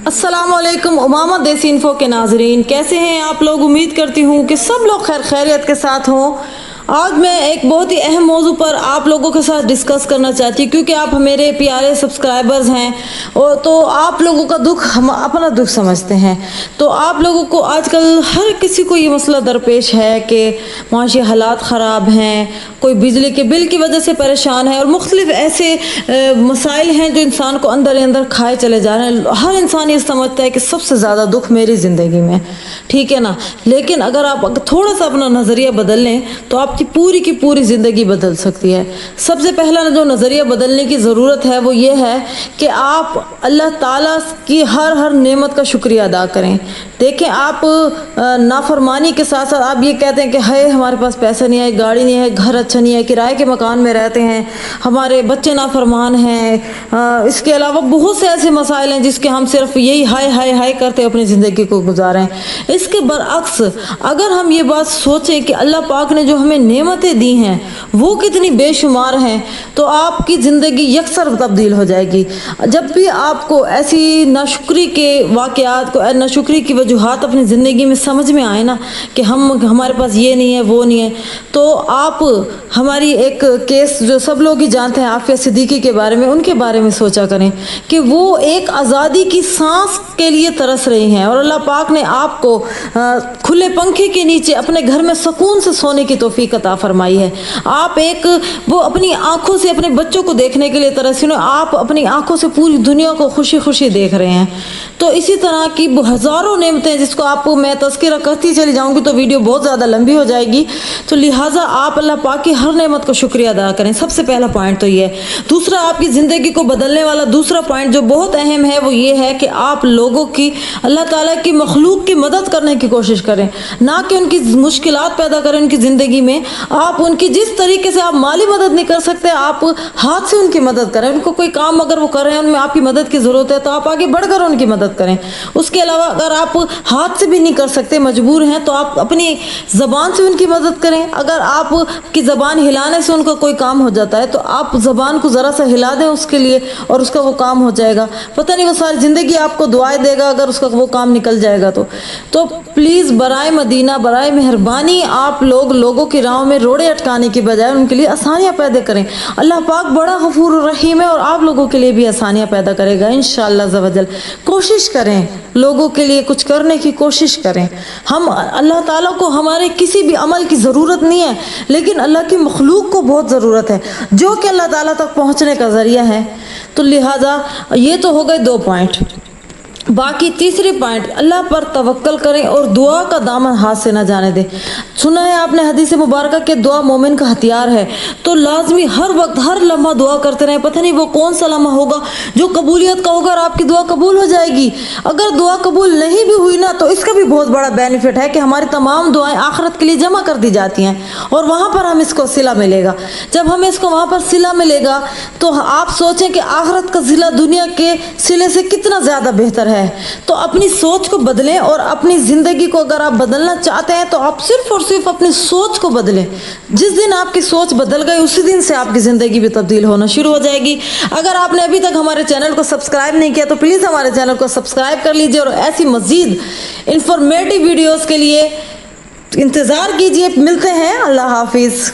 अस्सलाम वालेकुम उमामा देसी इन्फो के नाजरीन, कैसे हैं आप लोग। उम्मीद करती हूँ कि सब लोग खैरियत के साथ हों। आज मैं एक बहुत ही अहम मौजू पर आप लोगों के साथ डिस्कस करना चाहती हूँ, क्योंकि आप मेरे प्यारे सब्सक्राइबर्स हैं और तो आप लोगों का दुख हम अपना दुख समझते हैं। तो आप लोगों को आजकल हर किसी को ये मसला दरपेश है कि माशी हालात ख़राब हैं, कोई बिजली के बिल की वजह से परेशान है और मुख्तलिफ ऐसे मसाइल हैं जो इंसान को अंदर ही अंदर खाए चले जा रहे हैं। हर इंसान ये समझता है कि सबसे ज़्यादा दुख मेरी ज़िंदगी में, ठीक है ना। लेकिन अगर आप थोड़ा सा अपना नज़रिया बदल लें तो आपकी पूरी की पूरी ज़िंदगी बदल सकती है। सबसे पहला जो नज़रिया बदलने की ज़रूरत है वो ये है कि आप अल्लाह ताला की हर नेमत का शुक्रिया अदा करें। देखें, आप नाफरमानी के साथ साथ आप ये कहते हैं कि है हमारे पास पैसा नहीं है, गाड़ी नहीं है, घर अच्छा नहीं है, किराए के मकान में रहते हैं, हमारे बच्चे नाफरमान हैं, इसके अलावा बहुत से ऐसे मसाइल हैं जिसके हम सिर्फ यही हाय हाय हाय करते अपनी ज़िंदगी को गुजारें। इसके बरअक्स अगर हम ये बात सोचें कि अल्लाह पाक ने जो हमें नेमतें दी हैं वो कितनी बेशुमार हैं, तो आपकी ज़िंदगी यकसर तब्दील हो जाएगी। जब भी आपको ऐसी नाशुक्री के वाक़यात को, नाशुक्री की वजूहात अपनी ज़िंदगी में समझ में आए ना कि हमारे पास ये नहीं है वो नहीं है, तो आप हमारी एक केस जो सब लोग ही जानते हैं आफिया सिद्दीकी के बारे में, उनके बारे में सोचा करें कि वो एक आज़ादी की सांस के लिए तरस रही हैं और अल्लाह पाक ने आपको खुले पंखे के नीचे अपने घर में सुकून से सोने की तौफीक अता फरमाई है। आप वो अपनी आंखों से अपने बच्चों को देखने के लिए तरस रहे हैं, आप अपनी आंखों से पूरी दुनिया को खुशी खुशी देख रहे हैं। तो इसी तरह की हज़ारों नेमतें जिसको आपको मैं तज़किरा करती चली जाऊंगी तो वीडियो बहुत ज़्यादा लंबी हो जाएगी, तो लिहाजा आप अल्लाह पाक की हर नेमत को शुक्रिया अदा करें। सबसे पहला पॉइंट तो ये है। दूसरा, आपकी ज़िंदगी को बदलने वाला दूसरा पॉइंट जो बहुत अहम है वो ये है कि आप लोगों की, अल्लाह ताला की मखलूक की मदद करने की कोशिश करें, ना कि उनकी मुश्किलात पैदा करें उनकी ज़िंदगी में। आप उनकी जिस तरीके से आप माली मदद नहीं कर सकते, आप हाथ से उनकी मदद करें। उनको कोई काम अगर वो कर रहे हैं उनमें आपकी मदद की ज़रूरत है तो आप आगे बढ़कर उनकी मदद करें। उसके अलावा अगर आप हाथ से भी नहीं कर सकते, मजबूर हैं, तो आप अपनी ज़बान से उनकी मदद करें। अगर आपकी ज़बान हिलाने से उनका कोई काम हो जाता है तो आप ज़बान को ज़रा सा हिला दें उसके लिए और उसका वो काम हो जाएगा। पता नहीं वो सारी ज़िंदगी आपको दुआएं देगा अगर उसका वो काम निकल जाएगा तो प्लीज़ बराए मदीना, बराए मेहरबानी आप लोगों की राह में रोड़े अटकाने की बजाय उनके लिए आसानियाँ पैदा करें। अल्लाह पाक बड़ा गफूर रहीम है और आप लोगों के लिए भी आसानियाँ पैदा करेगा इंशाअल्लाह ज़वजल। कोशिश करें, लोगों के लिए कुछ करने की कोशिश करें। हम अल्लाह ताला को हमारे किसी भी अमल की ज़रूरत नहीं है, लेकिन अल्लाह की मखलूक को बहुत ज़रूरत है जो कि अल्लाह ताला तक पहुँचने का ज़रिया है। तो लिहाजा ये तो हो गए 2 पॉइंट। बाकी तीसरे पॉइंट, अल्लाह पर तवक्कल करें और दुआ का दामन हाथ से ना जाने दें। सुना है आपने हदीस मुबारक के दुआ मोमिन का हथियार है, तो लाजमी हर वक्त हर लम्हा दुआ करते रहें। पता नहीं वो कौन सा लम्हा होगा जो कबूलियत का होगा और आपकी दुआ कबूल हो जाएगी। अगर दुआ कबूल नहीं भी हुई ना तो इसका भी बहुत बड़ा बेनिफिट है कि हमारी तमाम दुआएं आखिरत के लिए जमा कर दी जाती हैं और वहाँ पर हम इसको सिला मिलेगा। जब हमें इसको वहाँ पर सिला मिलेगा तो आप सोचें कि आखिरत का सिला दुनिया के सिले से कितना ज़्यादा बेहतर है। तो अपनी सोच को बदलें और अपनी ज़िंदगी को अगर आप बदलना चाहते हैं तो आप सिर्फ और सिर्फ अपनी सोच को बदलें। जिस दिन आपकी सोच बदल गई उसी दिन से आपकी ज़िंदगी भी तब्दील होना शुरू हो जाएगी। अगर आपने अभी तक हमारे चैनल को सब्सक्राइब नहीं किया तो प्लीज़ हमारे चैनल को सब्सक्राइब कर लीजिए और ऐसी मज़ीद इंफॉर्मेटिव वीडियोज़ के लिए इंतज़ार कीजिए। मिलते हैं, अल्लाह हाफिज़।